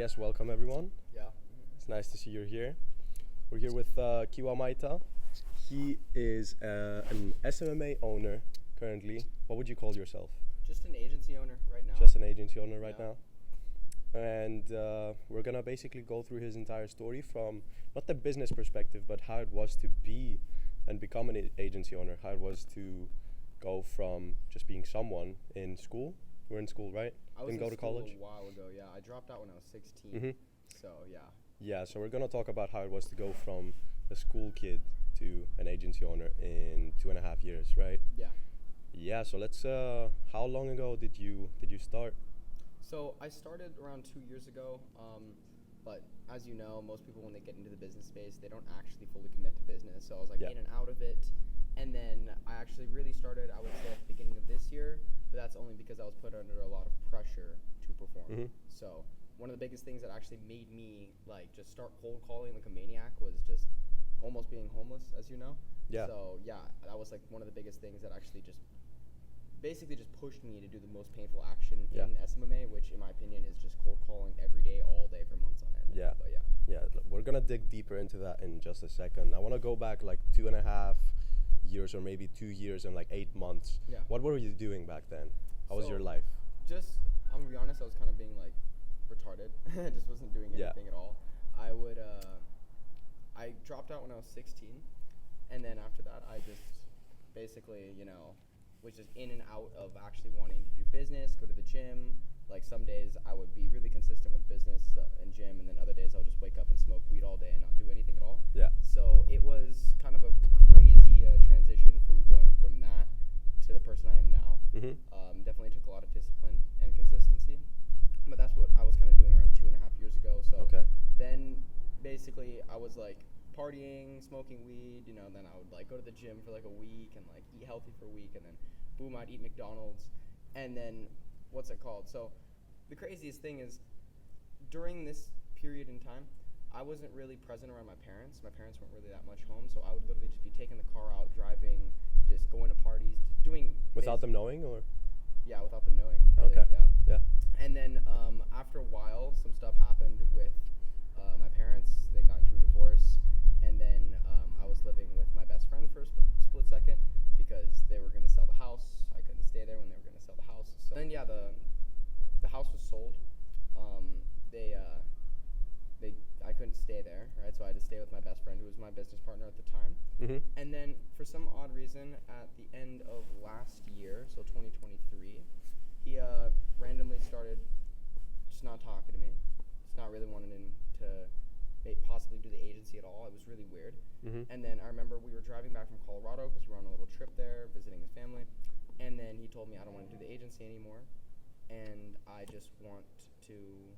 guess welcome everyone. Yeah. It's nice to see you here. We're here with Kihua. He is an SMMA owner currently. What would you call yourself? Just an agency owner right now. Just an agency owner right Yeah. now. And we're gonna basically go through his entire story from not the business perspective, but how it was to be and become an agency owner. How it was to go from just being someone in school. You were in school, right? I was Didn't go to school college. a while ago. Yeah, I dropped out when I was 16. Mhm. So yeah. Yeah, so we're gonna talk about how it was to go from a school kid to an agency owner in 2.5 years, right? Yeah. Yeah. So let's. How long ago did you start? So I started around 2 years ago. But as you know, most people when they get into the business space, they don't actually fully commit to business. So I was like Yeah. in and out of it. And then I actually really started, I would say, at the beginning of this year. But that's only because I was put under a lot of pressure to perform. Mhm. So one of the biggest things that actually made me like just start cold calling like a maniac was just almost being homeless, as you know. Yeah. So yeah, that was like one of the biggest things that actually just basically just pushed me to do the most painful action Yeah. in SMMA, which in my opinion is just cold calling every day, all day for months on end. Yeah. But yeah. Yeah, we're gonna dig deeper into that in just a second. I want to go back like 2.5 years or maybe 2 years and like 8 months. Yeah. What were you doing back then? How was So, your life? Just, I'm gonna be honest, I was kind of being like retarded. I just wasn't doing Yeah. anything at all. I dropped out when I was 16, and then after that, I just basically, was just in and out of actually wanting to do business, go to the gym. Like some days I would be really consistent with business and gym, and then other days I would just wake up and smoke weed all day and not do anything at all. Yeah. So it was kind of a crazy transition from going from that to the person I am now. Mhm. Definitely took a lot of discipline and consistency, but that's what I was kind of doing around 2.5 years ago. So Okay. then basically I was like partying, smoking weed, then I would like go to the gym for like a week and like eat healthy for a week, and then boom, I'd eat McDonald's, and then what's it called? So the craziest thing is during this period in time, I wasn't really present around my parents. My parents weren't really that much home, so I would literally just be taking the car out, driving, just going to parties, doing Without them basic- knowing, or? Yeah, without them knowing. Really, Okay. Yeah. Yeah. And then after a while, some stuff happened with my parents. They got into a divorce, and then I was living with my best friend for a split second because they were going to sell the house. I couldn't stay there when they were going to sell the house. So then yeah, the house was sold. I couldn't stay there, right? So I had to stay with my best friend, who was my business partner at the time. Mhm. And then for some odd reason, at the end of last year, so 2023, he randomly started just not talking to me. Just not really wanting to possibly do the agency at all. It was really weird. Mhm. And then I remember we were driving back from Colorado because we were on a little trip there, visiting his family. And then he told me, I don't want to do the agency anymore, and I just want to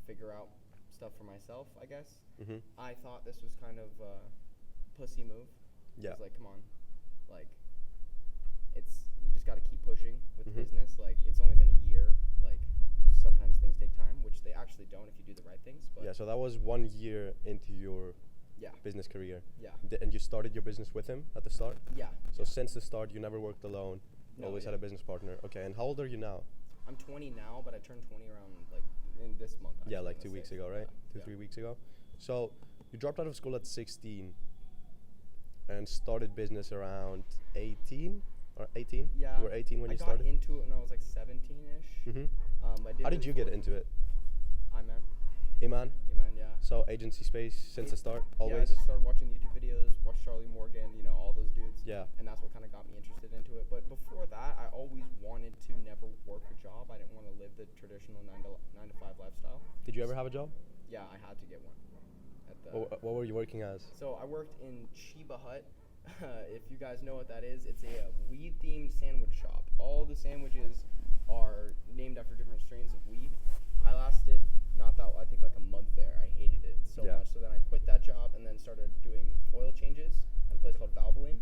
figure out stuff for myself, I guess. Mhm. I thought this was kind of a pussy move. Yeah. I was like, come on, like, you just got to keep pushing with Mhm. business. Like, it's only been a year. Like, sometimes things take time, which they actually don't if you do the right things. But Yeah. So that was 1 year into your yeah, business career. yeah, And you started your business with him at the start. yeah. So yeah. since the start, you never worked alone. No, Always yeah. had a business partner. Okay. And how old are you now? I'm 20 now, but I turned 20 around like in this month. Yeah, actually, like on the 2 weeks 6th. ago, right? Yeah, Two, yeah. 3 weeks ago. So you dropped out of school at 16 and started business around 18 or 18? Yeah. You were 18 when I you got started? into it when I was like 17-ish. Mhm. How did you get into it? Iman, Iman? yeah. So agency space since the start, Yeah, I always? just started watching YouTube videos, watched Charlie Morgan, all those dudes. Yeah. And that's what kind of got me interested into it. But before that, I always wanted to never work a job. I didn't want to live the traditional 9 to 5 lifestyle. Did you ever have a job? Yeah, I had to get one. What were you working as? So I worked in Chiba Hut. If you guys know what that is, it's a weed-themed sandwich shop. All the sandwiches are named after different strains of weed. I lasted I think like a month there. I hated it so Yeah. much. So then I quit that job and then started doing oil changes at a place called Valvoline.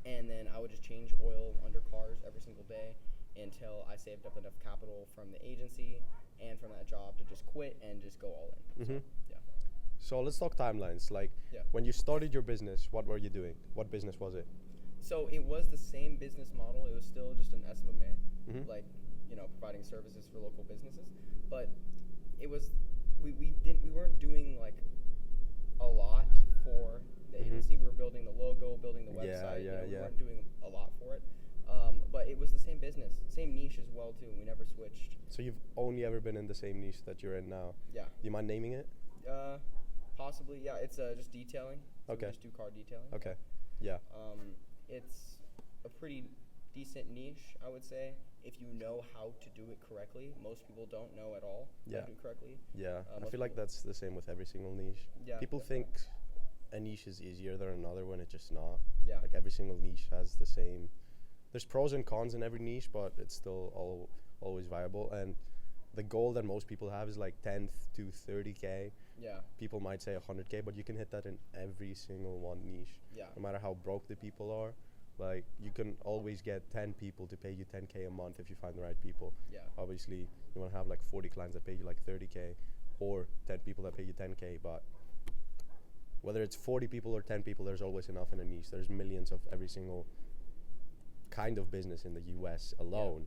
And then I would just change oil under cars every single day until I saved up enough capital from the agency and from that job to just quit and just go all in. Mhm. So, yeah. So let's talk timelines. Like, Yeah. when you started your business, what were you doing? What business was it? So it was the same business model. It was still just an SMMA, Mhm. like, providing services for local businesses. But it was we weren't doing like a lot for the agency. We were building the logo, building the website. We weren't doing a lot for it. But it was the same business, same niche as well too. We never switched. So you've only ever been in the same niche that you're in now? Yeah. Do you mind naming it? Possibly, yeah. It's just detailing. So Okay. we just do car detailing. Okay. Yeah. It's a pretty decent niche, I would say, if you know how to do it correctly. Most people don't know at all how to do it correctly. Yeah. I feel like that's the same with every single niche. Yeah. People think a niche is easier than another when it's just not. Yeah. Like every single niche has the same. There's pros and cons in every niche, but it's still always viable. And the goal that most people have is like 10 to 30K. Yeah. People might say 100K, but you can hit that in every single one niche. Yeah. No matter how broke the people are, like you can always get 10 people to pay you 10K a month if you find the right people. Yeah. Obviously, you want to have like 40 clients that pay you like 30K, or 10 people that pay you 10K. But whether it's 40 people or 10 people, there's always enough in a niche. There's millions of every single kind of business in the US alone.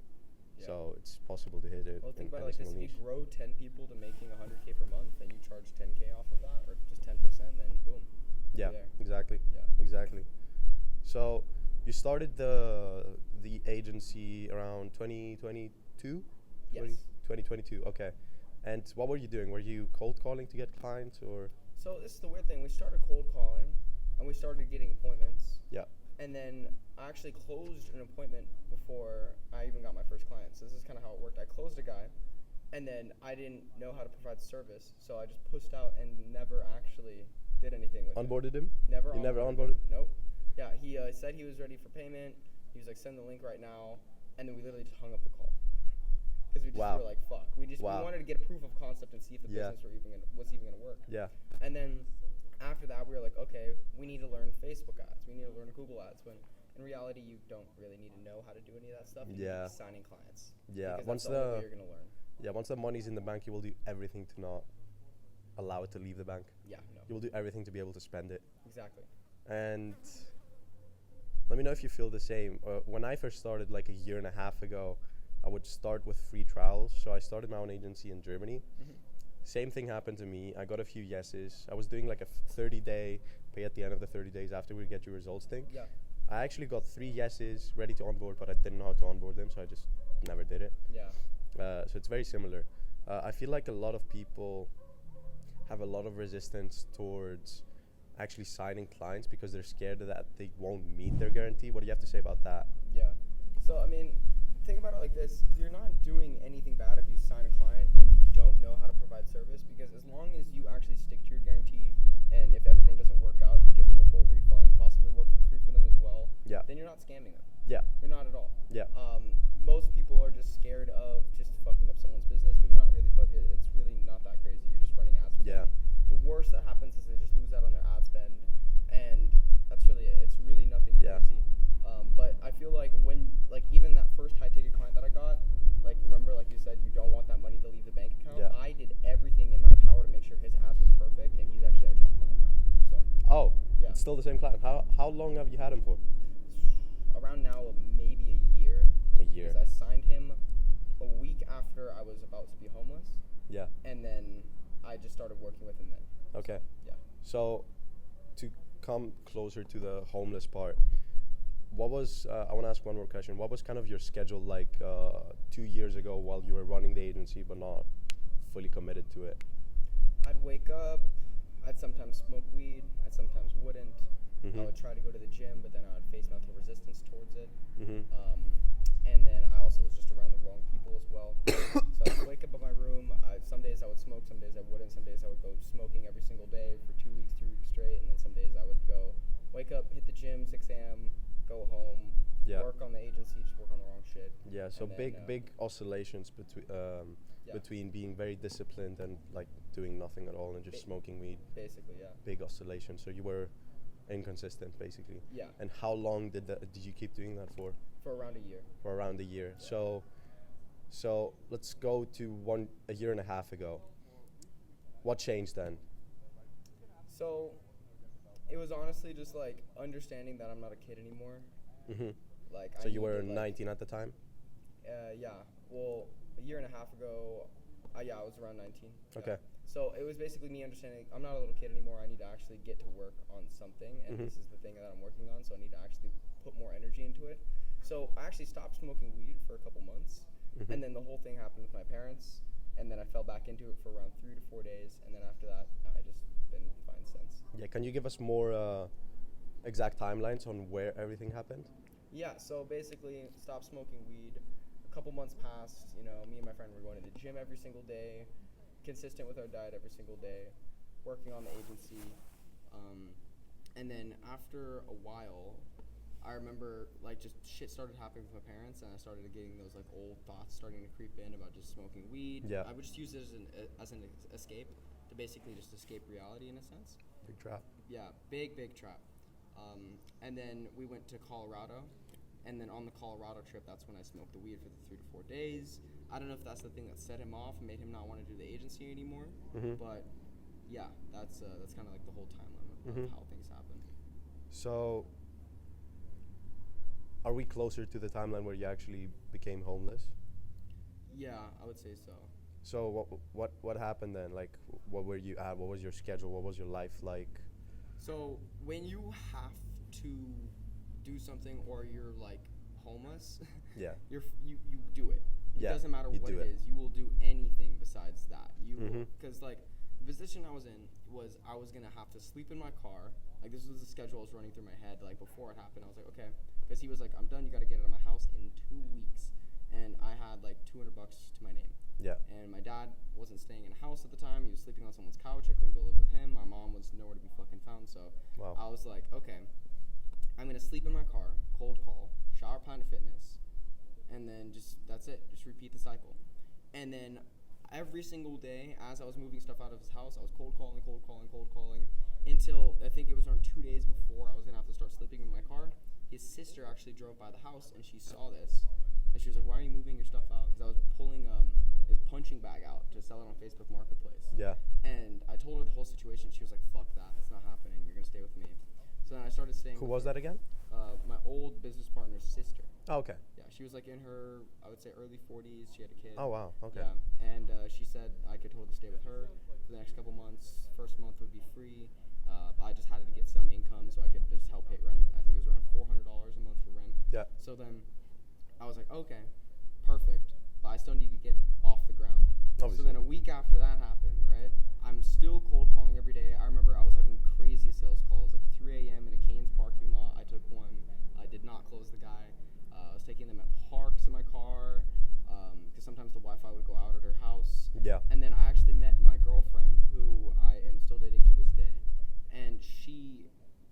Yeah. So it's possible to hit it. Well, think in about it every like this: single if you niche. grow 10 people to making 100K per month, and you charge 10K off of that, or just 10%, then boom. Yeah, you're there. exactly. Yeah. Exactly. So you started the agency around 2022? Yes. 2022, okay. And what were you doing? Were you cold calling to get clients, or? So this is the weird thing. We started cold calling, and we started getting appointments. Yeah. And then I actually closed an appointment before I even got my first client. So this is kind of how it worked. I closed a guy, and then I didn't know how to provide service, so I just pushed out and never actually did anything with Onboarded him? Never. You never onboarded onboarded? him. Nope. Yeah, he said he was ready for payment. He was like, send the link right now, and then we literally just hung up the call. Because we just were like, fuck. We wanted to get a proof of concept and see if the business was even gonna work. Yeah. And then after that, we were like, okay, we need to learn Facebook ads. We need to learn Google ads. When in reality, you don't really need to know how to do any of that stuff. You need to be signing clients. Yeah. Because that's the only way you're gonna learn. Yeah. Once the money's in the bank, you will do everything to not allow it to leave the bank. Yeah. No. You will do everything to be able to spend it. Exactly. And let me know if you feel the same. When I first started, like a year and a half ago, I would start with free trials. So I started my own agency in Germany. Mm-hmm. Same thing happened to me. I got a few yeses. I was doing like a 30-day pay at the end of the 30 days after we get your results thing. Yeah. I actually got 3 yeses ready to onboard, but I didn't know how to onboard them, so I just never did it. Yeah. So it's very similar. I feel like a lot of people have a lot of resistance towards actually signing clients because they're scared that they won't meet their guarantee. What do you have to say about that? Yeah. So, I mean, think about it like this. You're not doing anything bad if you sign a client and you don't know how to provide service, because as long as you actually stick to your guarantee, and if everything doesn't work out, you give them a full refund, possibly work for free for them as well, then you're not scamming them. Yeah. You're not at all. Yeah. Most people are just scared of just fucking up someone's business, but you're not really it's really not that crazy. You're just running ads for them. The worst that happens is they just lose out on their ad spend, and that's really it. It's really nothing crazy. But I feel like when, like, even that first high-ticket client that I got, like, remember, like you said, you don't want that money to leave the bank account. Yeah. I did everything in my power to make sure his ads were perfect, and he's actually our top client now. So. Oh. Yeah. It's still the same client. How long have you had him for? Around now, maybe a year. A year. Because I signed him a week after I was about to be homeless. Yeah. And then I just started working with him then. Okay. So, yeah. So, to come closer to the homeless part, what was, I want to ask one more question. What was kind of your schedule like 2 years ago while you were running the agency but not fully committed to it? I'd wake up, I'd sometimes smoke weed, I sometimes wouldn't. Mm-hmm. I would try to go to the gym, but then I would face mental resistance towards it. Mm-hmm. And then I also was just around the wrong people as well. So I'd wake up in my room, some days I would smoke, some days I wouldn't, some days I would go smoking every single day for 2 weeks, 3 weeks straight, and then some days I would go wake up, hit the gym, 6 a.m., go home, work on the agency, just work on the wrong shit. Yeah, so big oscillations between being very disciplined and like doing nothing at all and just smoking weed. Basically, yeah. Big oscillation. So you were inconsistent, basically. Yeah. And how long did you keep doing that for? For around a year. For around a year. Yeah. So let's go to a year and a half ago. What changed then? So it was honestly just like understanding that I'm not a kid anymore. Mm-hmm. Like. So you were 19 at the time? Yeah. Well, a year and a half ago, Yeah, I was around 19. Okay. Yeah. So it was basically me understanding I'm not a little kid anymore. I need to actually get to work on something, and Mhm. this is the thing that I'm working on. So I need to actually put more energy into it. So I actually stopped smoking weed for a couple months, Mhm. and then the whole thing happened with my parents, and then I fell back into it for around 3 to 4 days, and then after that, I just been fine since. Yeah, can you give us more exact timelines on where everything happened? Yeah, so basically, stopped smoking weed. A couple months passed. You know, me and my friend were going to the gym every single day, consistent with our diet every single day, working on the agency. And then after a while, I remember like just shit started happening with my parents, and I started getting those like old thoughts starting to creep in about just smoking weed. Yeah. I would just use it as an escape to basically just escape reality in a sense. Big trap. Yeah, big trap. And then we went to Colorado, and then on the Colorado trip, that's when I smoked the weed for the 3 to 4 days. I don't know if that's the thing that set him off and made him not want to do the agency anymore, Mhm. but yeah, that's kind of like the whole timeline of Mhm. how things happen. So, are we closer to the timeline where you actually became homeless? Yeah, I would say so. So what happened then? Like, what were you at? What was your schedule? What was your life like? So when you have to do something or you're like homeless, Yeah. you do it. It Yeah, doesn't matter you what do it it. is. You will do anything besides that. You Mhm. because like the position I was in was I was gonna have to sleep in my car. Like this was the schedule I was running through my head. Like before it happened, I was like, okay, because he was like, I'm done. You got to get out of my house in 2 weeks, and I had like $200 to my name. Yeah. And my dad wasn't staying in a house at the time. He was sleeping on someone's couch. I couldn't go live with him. My mom was nowhere to be fucking found. So Wow. I was like, okay, I'm gonna sleep in my car, cold call, shower Planet Fitness, and then just that's it. Just repeat the cycle. And then every single day, as I was moving stuff out of his house, I was cold calling until I think it was around 2 days before I was gonna have to start sleeping in my car. His sister actually drove by the house and she saw this, and she was like, "Why are you moving your stuff out?" Because I was pulling his punching bag out to sell it on Facebook Marketplace. Yeah. And I told her the whole situation. She was like, "Fuck that. It's not happening. You're gonna stay with me." So then I started staying. Who with was her. that again? My old business partner's sister. Oh, okay. Yeah, she was like in her, I would say, early 40s. She had a kid. Oh, wow. Okay. Yeah, and she said I could totally stay with her for the next couple months. First month would be free. I just had to get some income so I could just help pay rent. I think it was around $400 a month for rent. Yeah. So then I was like, okay, perfect, but I still need to get off the ground. Obviously. So then a week after that happened, right, I'm still cold calling every day. I remember I was having crazy sales calls, like 3 a.m. in a Cane's parking lot. I took one. I did not close the guy. I was taking them at parks in my car because sometimes the Wi-Fi would go out at her house. Yeah. And then I actually met my girlfriend, who I am still dating to this day. And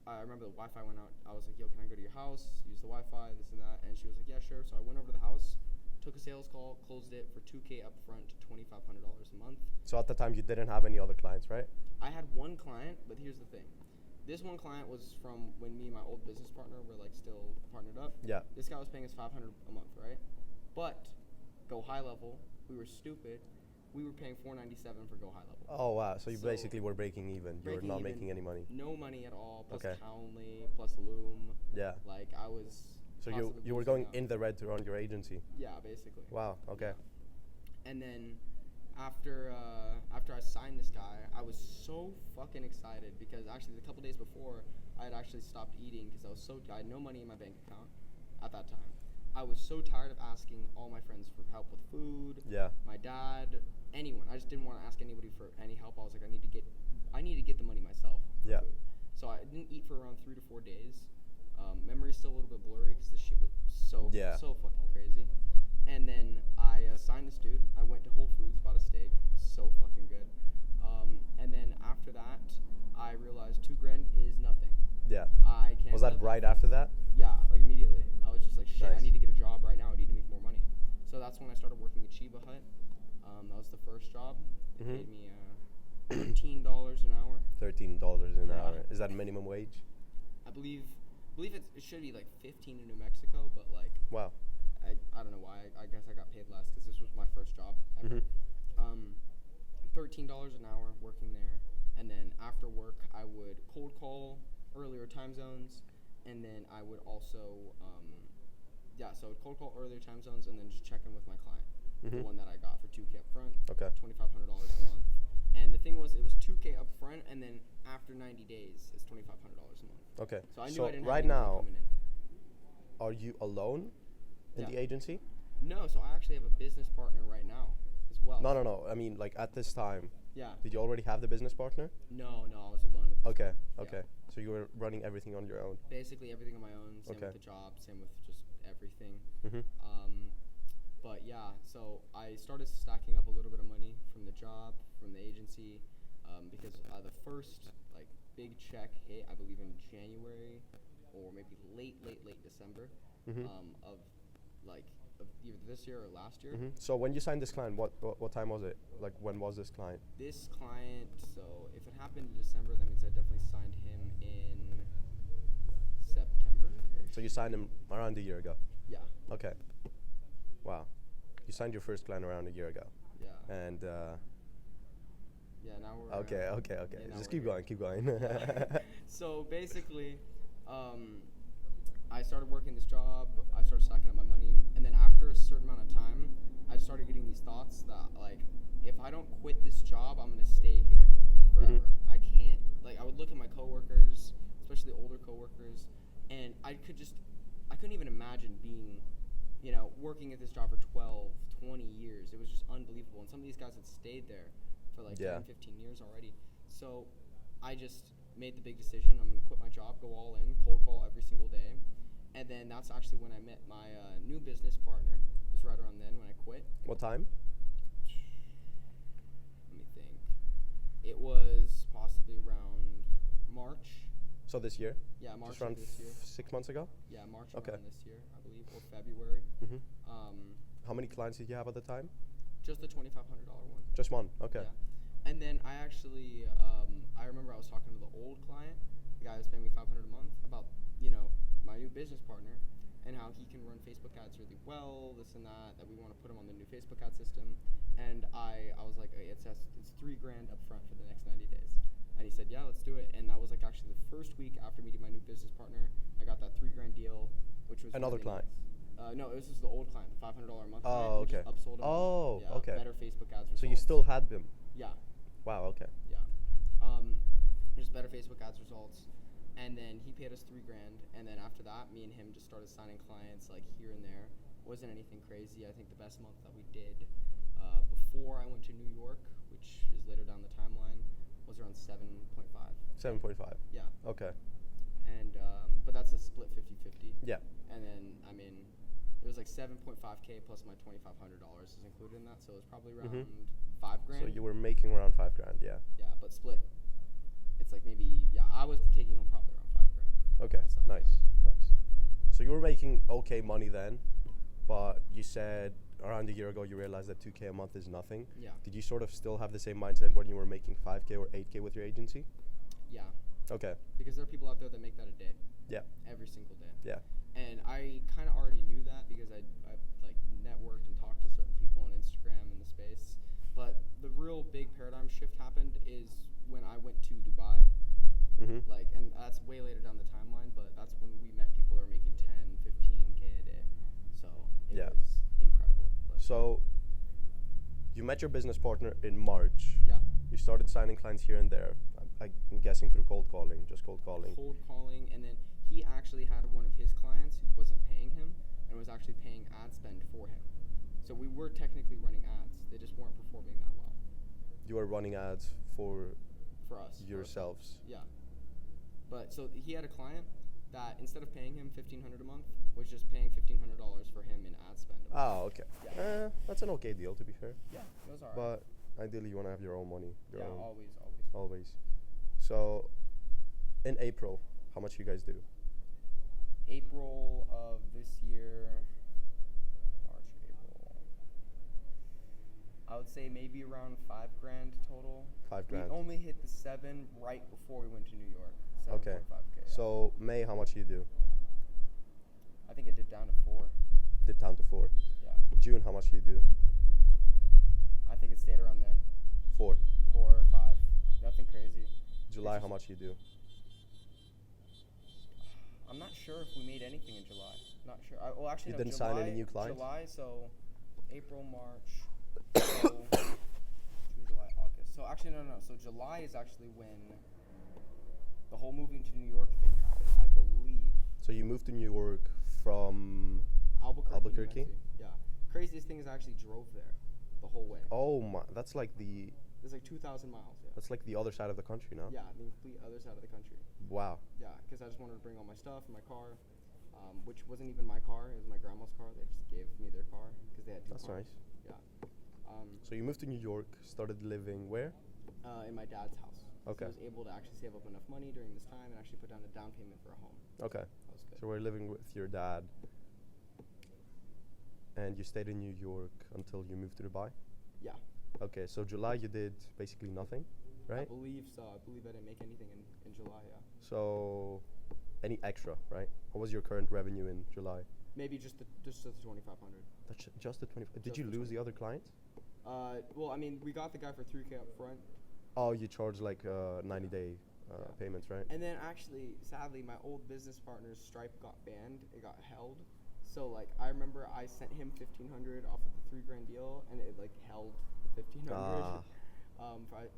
I remember the Wi-Fi went out. I was like, yo, can I go to your house, use the Wi-Fi, this and that? And she was like, yeah, sure. So I went over to the house, took a sales call, closed it for $2,000 up front to $2,500 a month. So at the time you didn't have any other clients, right? I had one client, but here's the thing. This one client was from when me and my old business partner were like still partnered up. Yeah. This guy was paying us $500 a month, right? But go high level, we were stupid. We were paying $497 for go high level. Oh, wow. So you So basically were breaking even. You were breaking not even, making any money. No money at all. Plus Okay. Townley, plus Loom. Yeah. Like I was. So constantly you were losing going out. in the red to run your agency. Yeah, basically. Wow. Okay. Yeah. And then after I signed this guy, I was so fucking excited because actually a couple days before I had actually stopped eating because I had no money in my bank account at that time. I was so tired of asking all my friends for help with food. Yeah. My dad, anyone. I just didn't want to ask anybody for any help. I was like, I need to get the money myself for Yeah. food. So I didn't eat for around 3 to 4 days. Memory's still a little bit blurry because this shit was so fucking crazy. And then I signed this dude. I went to Whole Foods, bought a steak. So fucking good. And then after that, I realized $2,000 is nothing. Yeah. I can't. Was that live right off after this. that? Yeah, like immediately. I was just like, shit, I Nice. need to get a job right now. I need to make more money. So that's when I started working at Chiba Hut. That was the first job. They Mhm. paid me $13 an hour. $13 an Yeah. hour. Is that minimum wage? I believe it should be like 15 in New Mexico, but like Wow. I don't know why. I guess I got paid less because this was my first job ever. Mhm. $13 an hour working there, and then after work I would cold call earlier time zones, and then I would also so I would cold call earlier time zones, and then just check in with my client, the Mhm. one that I got for $2,000 up front. Okay. $2,500 a month. And the thing was, it was $2K up front, and then after 90 days, it's $2,500 a month. Okay. So I knew So I didn't right have any money now, coming in. are you alone in Yeah. the agency? No, so I actually have a business partner right now as well. No. I mean, like at this time, Yeah. did you already have the business partner? No, I was alone at this Okay. point. Okay. So you were running everything on your own. Basically everything on my own. Same Okay. with the job. Same with just everything. Mhm. But yeah, so I started stacking up a little bit of money from the job, from the agency, because the first like big check hit, I believe, in January or maybe late December Mhm. of either this year or last year. Mhm. So when you signed this client, what time was it? Like when was this client? This client, so if it happened in December, that means I definitely signed him in September. So you signed him around a year ago. Yeah. Okay. Wow. You signed your first client around a year ago. Yeah. And Yeah. Now we're okay. yeah, now Just we're keep going. So basically, I started working this job. I started stacking up my money, and then after a certain amount of time, I started getting these thoughts that like, if I don't quit this job, I'm gonna stay here forever. Mhm. I can't. Like, I would look at my coworkers, especially older coworkers, and I couldn't even imagine being, working at this job for 12, 20 years. It was just unbelievable. And some of these guys had stayed there for like Yeah. 10, 15 years already. So I just made the big decision. I'm going to quit my job, go all in, cold call every single day. And then that's actually when I met my new business partner. It was right around then when I quit. What time? Let me think. It was possibly around March. So this year? Yeah, March Just around of this year. 6 months ago? Yeah, March Okay. around this year, I believe, or February. Mhm. Um, How many clients did you have at the time? just the $2,500 one. Just one. Okay. Yeah. And then I actually, I remember I was talking to the old client, the guy who's paying me $500 a month, about, my new business partner and how he can run Facebook ads really well, this and that we want to put him on the new Facebook ad system. And I was like, it's $3,000 up front for the next 90 days. And he said, yeah, let's do it. And that was like actually the first week after meeting my new business partner. I got that $3,000 deal, which was Another really client? Nice. No, this is the old client, the $500 a month client. Oh, We okay. just upsold him. Oh, yeah, okay. Better Facebook ads results. So you still had them? Yeah. Wow. Okay. Yeah. Just better Facebook ads results. And then he paid us $3,000. And then after that, me and him just started signing clients like here and there. Wasn't anything crazy. I think the best month that we did before I went to New York, which is later down the timeline, was around 7.5. 7.5. Yeah. Okay. And but that's a split 50-50. Yeah. And then it was like 7.5K plus my $2,500 is included in that, so it was probably around $5,000. So you were making around $5,000. Yeah. Yeah, but split. It's like maybe I was taking home probably around $5,000. Okay. myself, Nice. So you were making okay money then, but you said around a year ago you realized that 2K a month is nothing. Yeah. Did you sort of still have the same mindset when you were making 5K or 8K with your agency? Yeah. Okay. Because there are people out there that make that a day. Yeah. Every single day. Yeah. And I kind of already knew that because I like networked and talked to certain people on Instagram in the space. But the real big paradigm shift happened is when I went to Dubai. Mhm. And that's way later down the timeline, but that's when we met people that were making 10, 15K a day. So it Yeah. was incredible. But So you met your business partner in March. yeah. You started signing clients here and there. I'm guessing through cold calling, just cold calling. Cold calling, and then he actually had one of his clients who wasn't paying him and was actually paying ad spend for him. So we were technically running ads. They just weren't performing that well You were running ads for for us. yourselves. Yeah. But so he had a client that instead of paying him $1,500 a month, was just paying $1,500 for him in ad spend. a month. Oh, okay. Yeah. That's an okay deal, to be fair. Yeah, it was alright. But ideally, you want to have your own money. Your Yeah, own, always. always. So, in April, how much you guys do? April of this year, March, April. I would say maybe around $5,000 total. $5,000. We only hit the 7 right before we went to New York. Okay. 7.5K. Yeah. So, May, how much you do? I think it dipped down to 4. Did down to 4. Yeah. June, how much you do? I think it stayed around then. 4. 4 or 5. Nothing crazy. July, It's how just- much you do? I'm not sure if we made anything in July. Not sure. Well, actually, You no, didn't July, sign any new clients? July, so April, March. So no. So July is actually when the whole moving to New York thing happened, I believe. So you moved to New York from New Albuquerque? Mexico. Yeah. Craziest thing is I actually drove there the whole way. Oh my, that's like the It's like 2,000 miles. Yeah. that's like the other side of the country, no? Yeah, the complete other side of the country. Wow. Yeah, because I just wanted to bring all my stuff in my car, which wasn't even my car. It was my grandma's car. They just gave me their car because they had two That's cars. nice. Yeah. So you moved to New York, started living where? In my dad's house. Okay. So I was able to actually save up enough money during this time and actually put down a down payment for a home. Okay. That was good. So we're living with your dad. And you stayed in New York until you moved to Dubai? Yeah. Okay, so July you did basically nothing, right? I believe so. I believe I didn't make anything in July, yeah. So any extra, right? What was your current revenue in July? Maybe just the 2,500. That's just the 20. Did Just you the lose 20. the other clients? Well, I mean, we got the guy for 3K up front. Oh, you charge like 90-day Yeah. payments, right? And then actually, sadly, my old business partner's Stripe got banned. It got held. So like, I remember I sent him 1,500 off of the $3,000 deal, and it like held the 1,500.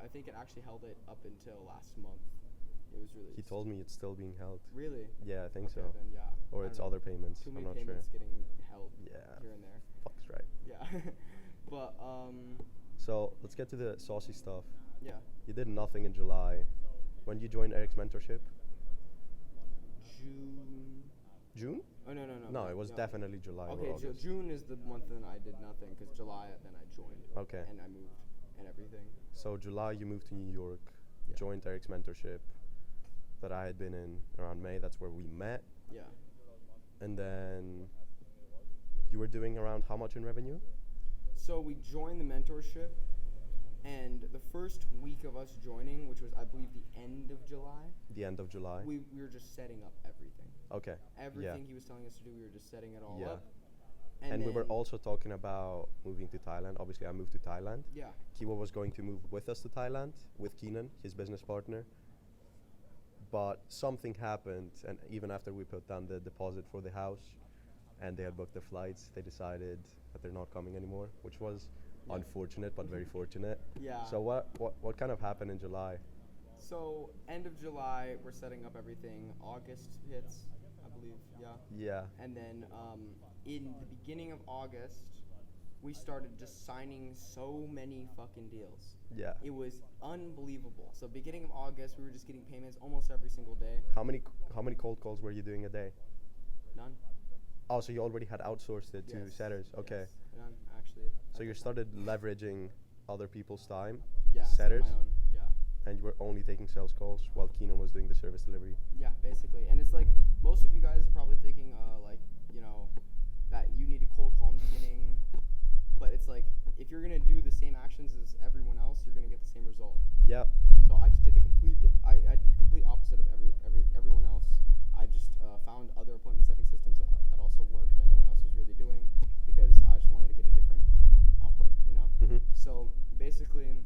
I think it actually held it up until last month. It was really. He told me it's still being held. Really? Yeah, I think Okay, so. Then yeah. Or I it's don't know. other payments. Too I'm many not sure. payments getting held Yeah. here and there. Fuck's right. Yeah. But So let's get to the saucy stuff. yeah. You did nothing in July. When did you join Eric's mentorship? June. June? Oh no. No, it was definitely July or Okay, August. June is the month that I did nothing because July then I joined. Okay. And I moved and everything. So July you moved to New York, Yeah. joined Eric's mentorship that I had been in around May. That's where we met. Yeah. And then you were doing around how much in revenue? So we joined the mentorship, and the first week of us joining, which was I believe the end of July, The end of July. we were just setting up everything. Okay. Everything he was telling us to do, we were just setting it all Yeah. up. And we were then- also talking about moving to Thailand. Obviously, I moved to Thailand. Yeah. Kihua was going to move with us to Thailand with Keenan, his business partner. But something happened, and even after we put down the deposit for the house and they had booked the flights, they decided that they're not coming anymore, which was Yeah. unfortunate but very fortunate. Yeah. So what kind of happened in July? So end of July, we're setting up everything. August hits, I believe. Yeah. Yeah. And then in the beginning of August, we started just signing so many fucking deals. Yeah. It was unbelievable. So beginning of August, we were just getting payments almost every single day. How many cold calls were you doing a day? None. Oh, so you already had outsourced it to Yes, setters. Okay. yes, none, actually. So you started leveraging other people's time, Yeah. set setters, my own, yeah. and you were only taking sales calls while Keenan was doing the service delivery. Yeah, basically. And it's like most of you guys are probably thinking, like, that you need to cold call in the beginning. But it's like if you're gonna do the same actions as everyone else, you're gonna get the same result. Yeah. So I just did the complete opposite of everyone else. I just found other appointment setting systems that also worked that no one else was really doing because I just wanted to get a different output, Mhm. So basically,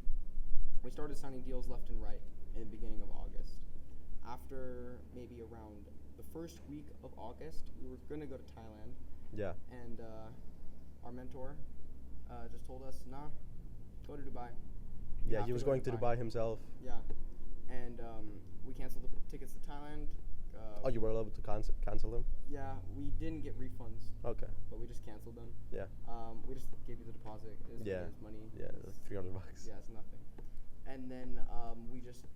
we started signing deals left and right in the beginning of August. After maybe around the first week of August, we were gonna go to Thailand, Yeah. and our mentor just told us, nah, go to Dubai. You Yeah. have He was go going to Dubai himself. Yeah, and we canceled the tickets to Thailand. Oh, you were able to cancel them? Yeah, we didn't get refunds, Okay. but we just canceled them. Yeah. We just gave you the deposit. It is Yeah. It is money. Yeah. It's- $300. Yeah, it's nothing. And then we just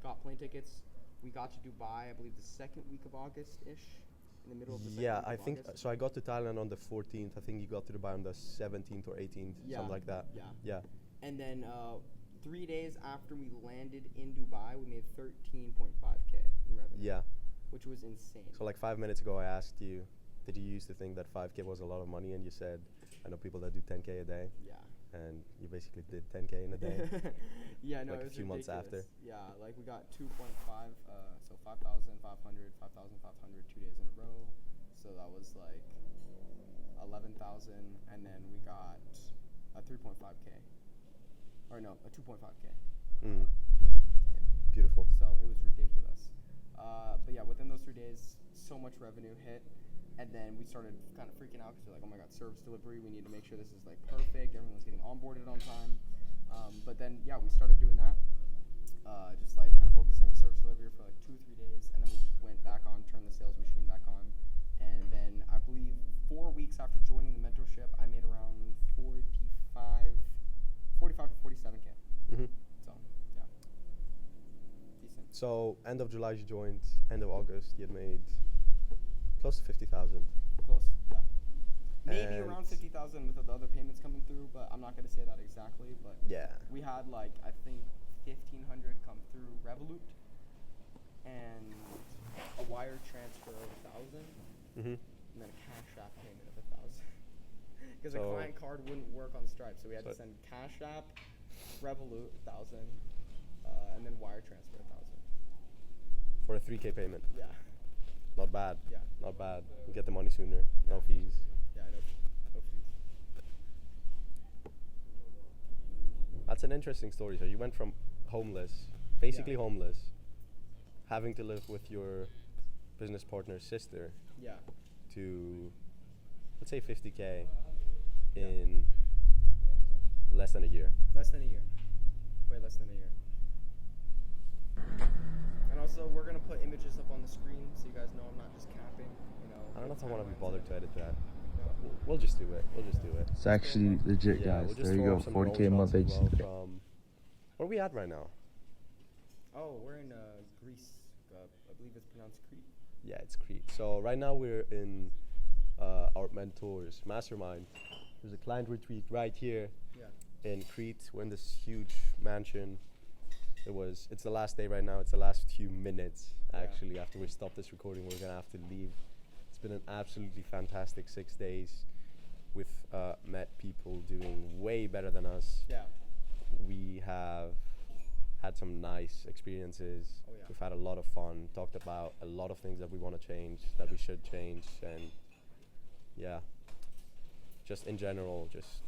got plane tickets. We got to Dubai, I believe, the second week of August-ish, in the middle of the second Yeah, week I of think August. so. I got to Thailand on the 14th. I think you got to Dubai on the 17th or 18th, Yeah, something like that. yeah. Yeah. And then 3 days after we landed in Dubai, we made 13.5K in revenue. Yeah. Which was insane. So like 5 minutes ago, I asked you, did you used to think that 5K was a lot of money? And you said, I know people that do 10K a day. Yeah. And you basically did 10K in a day. Yeah, no, Like it a was few months after. ridiculous. Yeah, like we got 2.5, so 5,500, 5,500 2 days in a row. So that was like 11,000, and then we got a 3.5K. Or no, a 2.5K. Mm. Yeah. Beautiful. So it was ridiculous. But yeah, within those 3 days, so much revenue hit. And then we started kind of freaking out because we're like, oh my God, service delivery. We need to make sure this is like perfect. Everyone's getting onboarded on time. But then, yeah, we started doing that. just like kind of focusing on service delivery for like 2 or 3 days, and then we just went back on, turned the sales machine back on, and then I believe 4 weeks after joining the mentorship, I made around 45 to 47K. Mm-hmm. So yeah, decent. So end of July you joined, end of August you had made close to 50,000. Close, yeah. Maybe And around 50,000 with the other payments coming through, but I'm not gonna say that exactly. But yeah. we had like I think 1,500 come through Revolut, and a wire transfer of 1,000, Mm-hmm. and then a Cash App payment of 1,000. Because a So- client card wouldn't work on Stripe, so we had to So- send Cash App, Revolut 1,000, and then wire transfer 1,000. For a 3K payment. Yeah, Not bad. yeah, Not bad. You get the money sooner. No Yeah. fees. yeah. No fees. That's an interesting story. So you went from homeless, basically Yeah. homeless, having to live with your business partner's sister, Yeah, to let's say 50K Yeah. in less than a year. less than a year. Way less than a year. And also, we're gonna put images up on the screen so you guys know I'm not just capping. You know. I don't know if I want to be timelines bothered and to edit that. No. We'll just do it. We'll just do it. It's actually legit, Yeah, guys. we'll just There you throw go, up some 40K a drone month shots as agency. well from where are we at right now? Oh, we're in Greece. I believe it's pronounced Crete. Yeah, it's Crete. So right now we're in our mentor's mastermind. There's a client retreat right here Yeah. in Crete. We're in this huge mansion. It's the last day right now. It's the last few minutes Yeah. actually. After we stop this recording, we're gonna have to leave. It's been an absolutely fantastic 6 days. We've met people doing way better than us. Yeah. We have had some nice experiences. Oh, yeah. We've had a lot of fun, talked about a lot of things that we want to change, that we should change, and yeah, just in general, just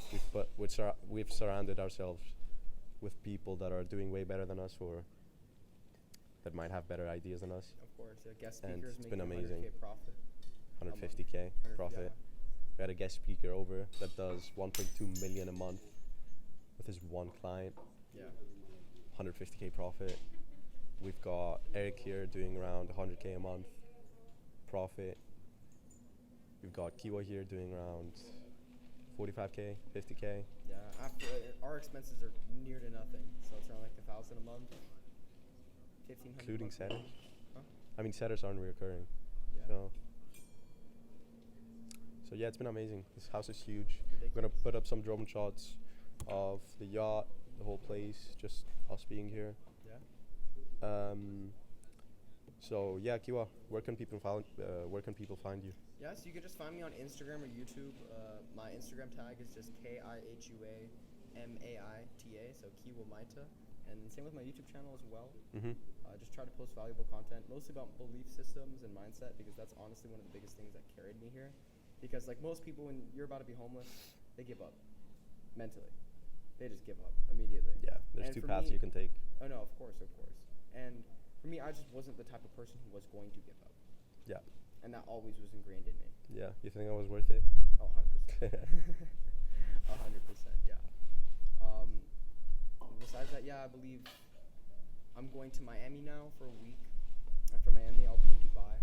we've surrounded ourselves with people that are doing way better than us, or that might have better ideas than us. Of course. Yeah. Guest And speakers it's making been amazing. 100K profit. 150K 100, profit. We had a guest speaker over that does 1.2 million a month with his one client. Yeah. 150K profit. We've got Eric here doing around 100K a month profit. We've got Kihua here doing around 45K, 50K. Yeah. After our expenses are near to nothing, so it's around like 1,000 a month. 1,500. Including a month. setters. Huh? I mean, setters aren't reoccurring. Yeah. So yeah, it's been amazing. This house is huge. We're gonna Ridiculous. put up some drone shots of the yacht, the whole place, just us being here. Yeah. So yeah, Kihua, where can people find you? Yeah, so you can just find me on Instagram or YouTube. My Instagram tag is just KIHUAMAITA, so Kihua Maita. And same with my YouTube channel as well. Mm-hmm. Just try to post valuable content, mostly about belief systems and mindset, because that's honestly one of the biggest things that carried me here. Because like most people, when you're about to be homeless, they give up mentally. They just give up immediately. Yeah, there's And two for paths me- you can take. Oh no, of course. And for me, I just wasn't the type of person who was going to give up. Yeah. And that always was ingrained in me. Yeah, you think I was worth it? Oh, 100%. 100%, yeah. Besides that, yeah, I believe I'm going to Miami now for a week. After Miami, I'll be in Dubai.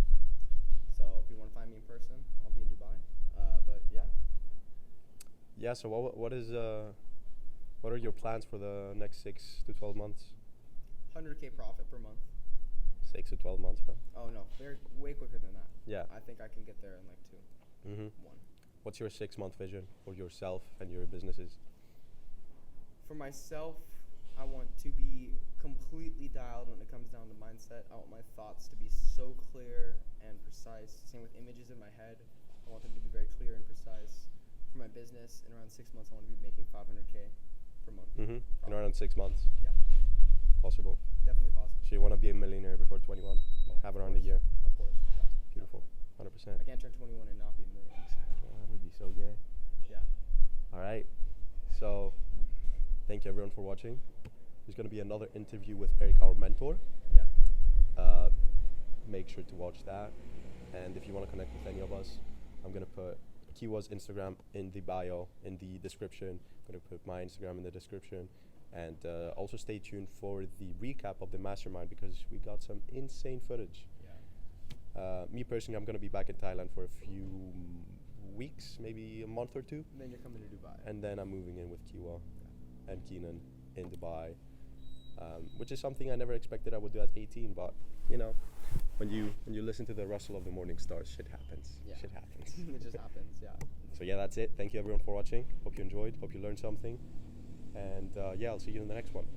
So if you want to find me in person, I'll be in Dubai. But yeah. Yeah. So what are your plans for the next 6 to 12 months? 100K profit per month. 6 to 12 months, bro. Oh no, way quicker than that. Yeah. I think I can get there in like 2, Mm-hmm. 1. What's your 6-month vision for yourself and your businesses? For myself, I want to be completely dialed when it comes down to mindset. I want my thoughts to be so clear and precise. Same with images in my head. I want them to be very clear and precise. For my business, in around 6 months, I want to be making 500K per month. Mm-hmm. In Profit. around 6 months. Yeah, Possible. definitely possible. So you want to be a millionaire before 21? Yeah, Have of around a course. year. Of course. Yeah. Beautiful. Definitely. 100%. I can't turn 21 and not be a millionaire. That would be so gay. Yeah. All right. So thank you everyone for watching. There's going to be another interview with Eric, our mentor. Yeah. Make sure to watch that. And if you want to connect with any of us, I'm going to put Kihua's Instagram in the bio, in the description. I'm going to put my Instagram in the description. And also stay tuned for the recap of the mastermind because we got some insane footage. Me personally, I'm gonna be back in Thailand for a few weeks, maybe a month or two, And then you're coming to Dubai. and then I'm moving in with Kihua and Keenan in Dubai, which is something I never expected I would do at 18. But you know, when you listen to the rustle of the morning stars, shit happens. Yeah. Shit happens. It just happens, yeah. So yeah, that's it. Thank you everyone for watching. Hope you enjoyed. Hope you learned something. And yeah, I'll see you in the next one.